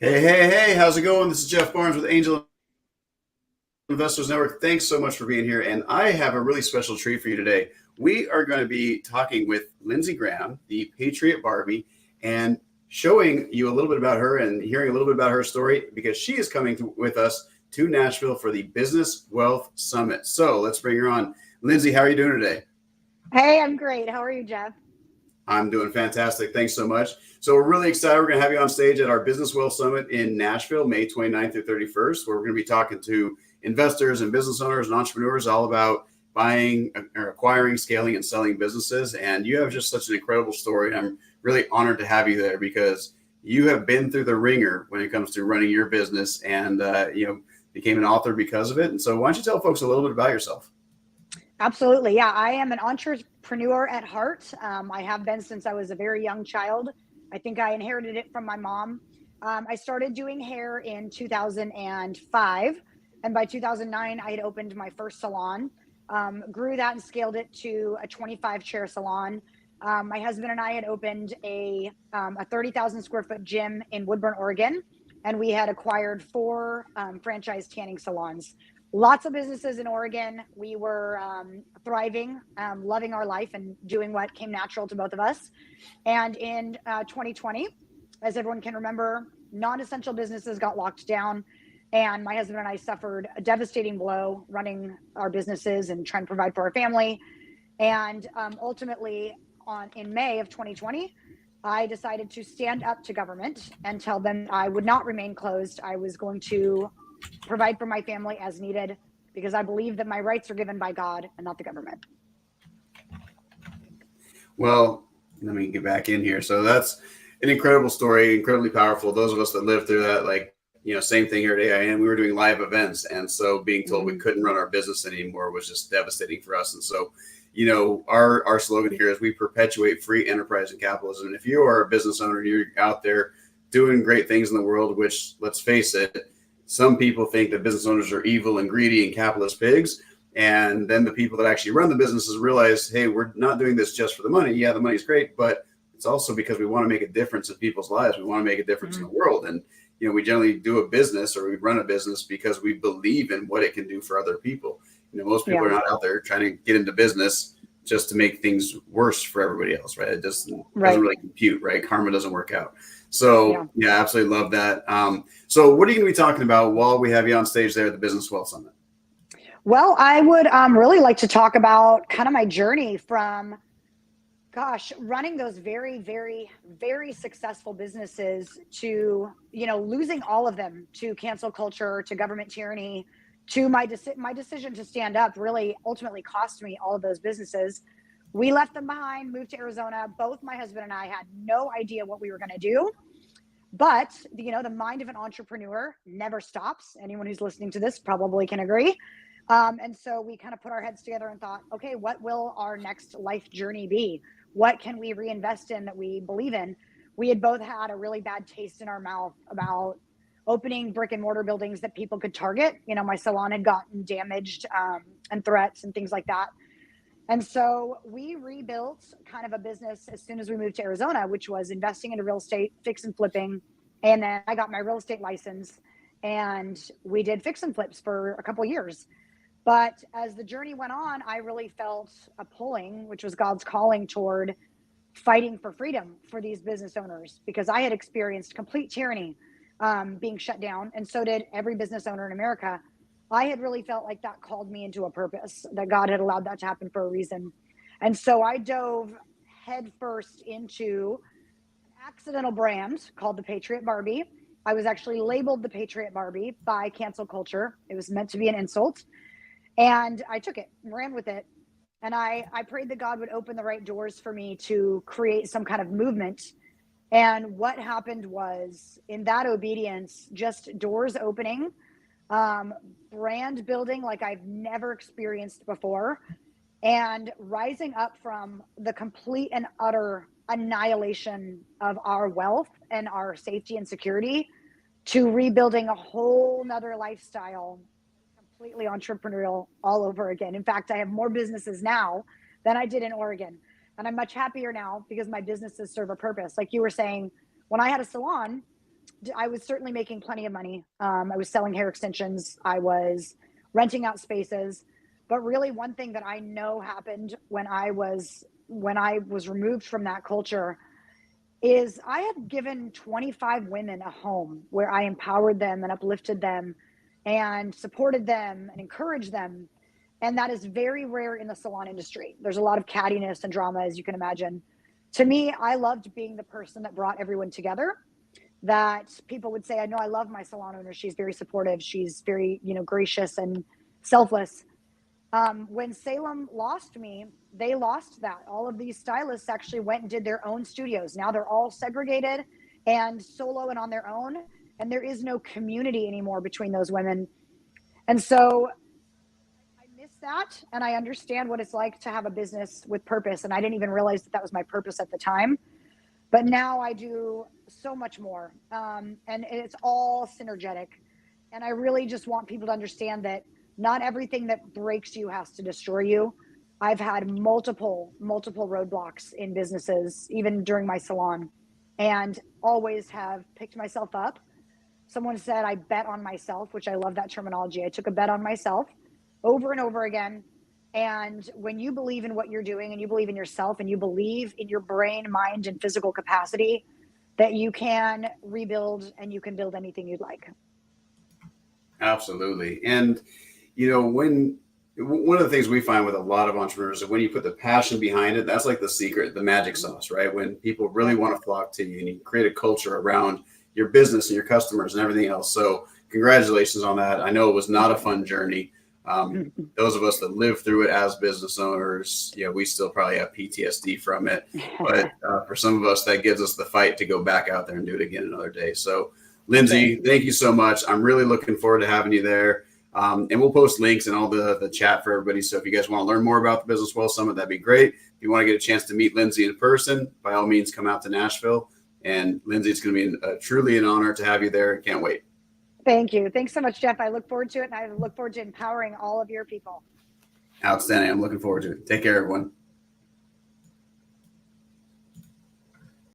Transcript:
Hey, how's it going? This is Jeff Barnes with Angel Investors Network. Thanks so much for being here. And I have a really special treat for you today. We are going to be talking with Lindsey Graham, the Patriot Barbie, and showing you a little bit about her and hearing a little bit about her story because she is coming with us to Nashville for the Business Wealth Summit. So let's bring her on. Lindsey, how are you doing today? Hey, I'm great. How are you, Jeff? I'm doing fantastic. Thanks so much. So we're really excited. We're going to have you on stage at our Business Wealth Summit in Nashville, May 29th through 31st, where we're going to be talking to investors and business owners and entrepreneurs all about buying or acquiring, scaling, and selling businesses. And you have just such an incredible story. I'm really honored to have you there because you have been through the ringer when it comes to running your business and, became an author because of it. And so why don't you tell folks a little bit about yourself? Absolutely. Yeah, I am an entrepreneur at heart. I have been since I was a very young child. I think I inherited it from my mom. I started doing hair in 2005. And by 2009, I had opened my first salon, grew that and scaled it to a 25 chair salon. My husband and I had opened a 30,000 square foot gym in Woodburn, Oregon, and we had acquired four franchise tanning salons. Lots of businesses in Oregon. We were thriving, loving our life and doing what came natural to both of us. And in 2020, as everyone can remember, non-essential businesses got locked down. And my husband and I suffered a devastating blow running our businesses and trying to provide for our family. And ultimately, in May of 2020, I decided to stand up to government and tell them I would not remain closed. I was going to provide for my family as needed because I believe that my rights are given by God and not the government. Well, let me get back in here. So that's an incredible story, incredibly powerful. Those of us that lived through that, same thing here at AIN, we were doing live events. And so being told we couldn't run our business anymore was just devastating for us. And so, our slogan here is we perpetuate free enterprise and capitalism. And if you are a business owner, you're out there doing great things in the world, which let's face it, some people think that business owners are evil and greedy and capitalist pigs. And then the people that actually run the businesses realize, hey, we're not doing this just for the money. Yeah, the money's great, but it's also because we want to make a difference in people's lives. We want to make a difference in the world. And, we generally do a business or we run a business because we believe in what it can do for other people. Most people are not out there trying to get into business just to make things worse for everybody else, right? It just doesn't really compute, right? Karma doesn't work out. So yeah, absolutely love that. So what are you going to be talking about while we have you on stage there at the Business Wealth Summit? Well, I would really like to talk about kind of my journey from, running those very, very, very successful businesses to, losing all of them to cancel culture, to government tyranny, to my decision to stand up really ultimately cost me all of those businesses. We left them behind, moved to Arizona. Both my husband and I had no idea what we were going to do. But, the mind of an entrepreneur never stops. Anyone who's listening to this probably can agree. And so we kind of put our heads together and thought, okay, what will our next life journey be? What can we reinvest in that we believe in? We had both had a really bad taste in our mouth about opening brick and mortar buildings that people could target. My salon had gotten damaged and threats and things like that. And so we rebuilt kind of a business as soon as we moved to Arizona, which was investing into real estate, fix and flipping. And then I got my real estate license and we did fix and flips for a couple of years. But as the journey went on, I really felt a pulling, which was God's calling toward fighting for freedom for these business owners, because I had experienced complete tyranny being shut down. And so did every business owner in America. I had really felt like that called me into a purpose, that God had allowed that to happen for a reason. And so I dove headfirst into an accidental brand called the Patriot Barbie. I was actually labeled the Patriot Barbie by cancel culture. It was meant to be an insult. And I took it, ran with it. And I prayed that God would open the right doors for me to create some kind of movement. And what happened was, in that obedience, just doors opening, brand building like I've never experienced before, and rising up from the complete and utter annihilation of our wealth and our safety and security to rebuilding a whole nother lifestyle, completely entrepreneurial all over again. In fact, I have more businesses now than I did in Oregon. And I'm much happier now because my businesses serve a purpose. Like you were saying, when I had a salon, I was certainly making plenty of money. I was selling hair extensions. I was renting out spaces. But really, one thing that I know happened when I was removed from that culture is I had given 25 women a home where I empowered them and uplifted them and supported them and encouraged them. And that is very rare in the salon industry. There's a lot of cattiness and drama, as you can imagine. To me, I loved being the person that brought everyone together, that people would say, I know I love my salon owner. She's very supportive. She's very, gracious and selfless. When Salem lost me, they lost that. All of these stylists actually went and did their own studios. Now they're all segregated and solo and on their own. And there is no community anymore between those women. And so I miss that. And I understand what it's like to have a business with purpose. And I didn't even realize that was my purpose at the time. But now I do so much more. And it's all synergetic. And I really just want people to understand that not everything that breaks you has to destroy you. I've had multiple roadblocks in businesses, even during my salon, and always have picked myself up. Someone said I bet on myself, which I love that terminology. I took a bet on myself over and over again. And when you believe in what you're doing and you believe in yourself and you believe in your brain, mind, and physical capacity, that you can rebuild and you can build anything you'd like. Absolutely. And when one of the things we find with a lot of entrepreneurs is when you put the passion behind it, that's like the secret, the magic sauce, right? When people really want to flock to you and you create a culture around your business and your customers and everything else. So congratulations on that. I know it was not a fun journey. Those of us that live through it as business owners, we still probably have PTSD from it. But for some of us, that gives us the fight to go back out there and do it again another day. So Lindsey, thank you so much. I'm really looking forward to having you there. And we'll post links in all the chat for everybody. So if you guys want to learn more about the Business Well Summit, that'd be great. If you want to get a chance to meet Lindsey in person, by all means, come out to Nashville. And Lindsey, it's going to be truly an honor to have you there. Can't wait. Thank you. Thanks so much, Jeff. I look forward to it. And I look forward to empowering all of your people. Outstanding. I'm looking forward to it. Take care, everyone.